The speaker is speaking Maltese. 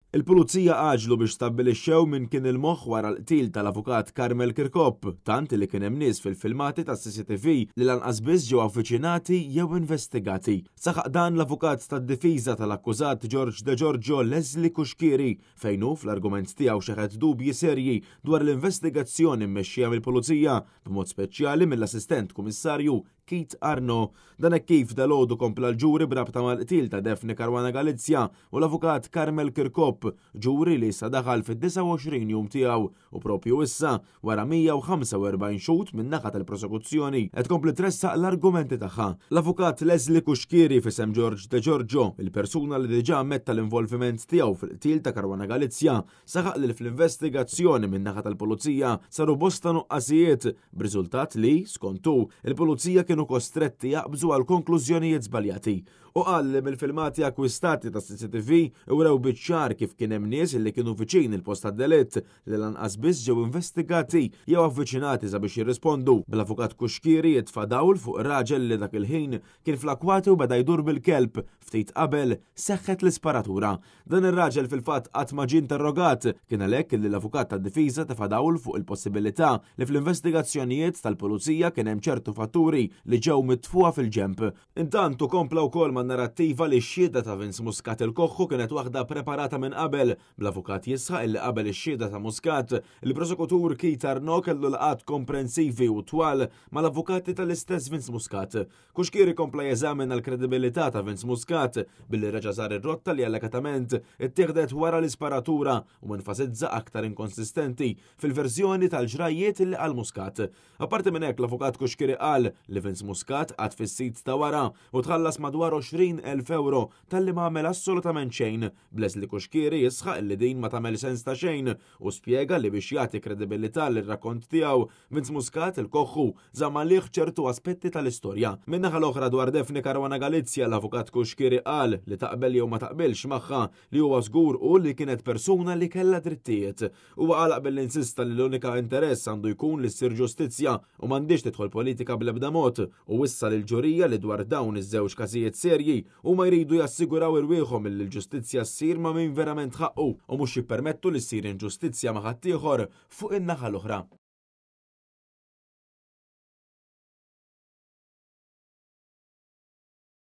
Il-pulizija għaġlu biex stabbilixxew min kien il-moħħ wara l-qtil tal-avukat Karmel Kirkop, tant li kien hemm nies fil-filmati tas-CCTV li lanqas biss ġew avviċinati jew investigati. Saħaq dan l-avukat tad-difiża tal-akkużat George De Giorgio Leslie Kuxkieri fejn hu fl-argument tiegħu xeħed dubji serji dwar l-investigazzjoni mmexxija mill-pulizija b'mod speċjali mill-assistent kummissarju Kit Arno. Dan hekk kif dalgħodu kompla l-ġuri brabta mal-qtil ta' Defni Caruana Galizia u l-avukat Karmel Kirkop, ġuri li issa daħal fid-29 jum tiegħu u propju issa wara 145 xhud min-naħa tal-prosekuzzjoni qed tkompli tressaq l-argumenti tagħha. L-avukat Leslie Kuxkieri f'isem George De Giorgio, il-persuna li diġà ammetta l-involviment tiegħu fil-qtil ta' Caruana Galizia, saħaq li fl-investigazzjoni min-naħa tal-pulizija saru bosta nuqqasijiet b'riżultat li, skontu, il-pulizija kienu kostretti jaqbżu għal konklużjonijiet żbaljati. U qal li mill-filmati akkwistati ta' CCTV urew biċ-ċar kif kien hemm nies li kienu viċin il-post tad-delitt li lanqas biss ġew investigati jew avviċinati sabiex jirrispondu. Bl-avukat Kuxkieri jitfa' dawl fuq raġel li dak il-ħin kien fl-akwati u beda jdur bil-kelb ftit qabel seħħet l-isparatura. Dan ir-raġel fil-fatt qatt ma ġie interrogat, kien għalhekk li l-avukat tad-difiża tefa' dawl fuq il-possibilità li fl-investigazzjonijiet tal-pulizija kien hemm ċertu fatturi li ġew mitfuha fil-ġemp. Intantu kompla wkoll man-narrattiva li x-xhieda ta' Vince Muscat il-Koħħu kienet waħda preparata minn qabel. Bl-avukat jisħaq illi qabel ix-xhieda ta' Muscat, il-prosekutur Kit Arno kellu laqat komprensivi u twal mal-avukati tal-istess Vince Muscat. Kuxkieri kompla jeżamina l-kredibilità ta' Vince Muscat billi reġa' żar ir-rotta li allegatament ittieħdet wara l-isparatura u enfasizza aktar inkonsistenti fil-verżjoni tal-ġrajiet li qal Muscat. Apparti minn hekk l-avukat Kuxkieri qal li Vince Muscat għad fis-sit ta' wara u tħallas madwar 20,000 euro tal-li ma għamel assolutament xejn. Leslie Kuxkieri jisħaq li din ma tagħmel sens ta' xejn u spjega li biex jagħti kredibilità lir-rakont tiegħu Vince Muscat il-Koħħu żamalih ċertu aspetti tal-istorja. Min-naħa l-oħra dwar Defni Caruana Galizia l-avukat Kuxkieri qal li taqbel jew ma taqbilx magħha li huwa żgur u li kienet persuna li kellha drittijiet. Huwa qalaq billi insista li l-unika interess għandu jkun li ssir ġustizzja u m'għandix tidħol politika bl-ebda mod u wissa lill-ġurija li dwar dawn iż-żewġ każijiet serji huma jridu jassiguraw irwieħhom li l-ġustizzja ssir ma' min verament ħaqqu u mhux jippermettu li ssir inġustizzja ma' ħaddieħor fuq in-naħa l-oħra.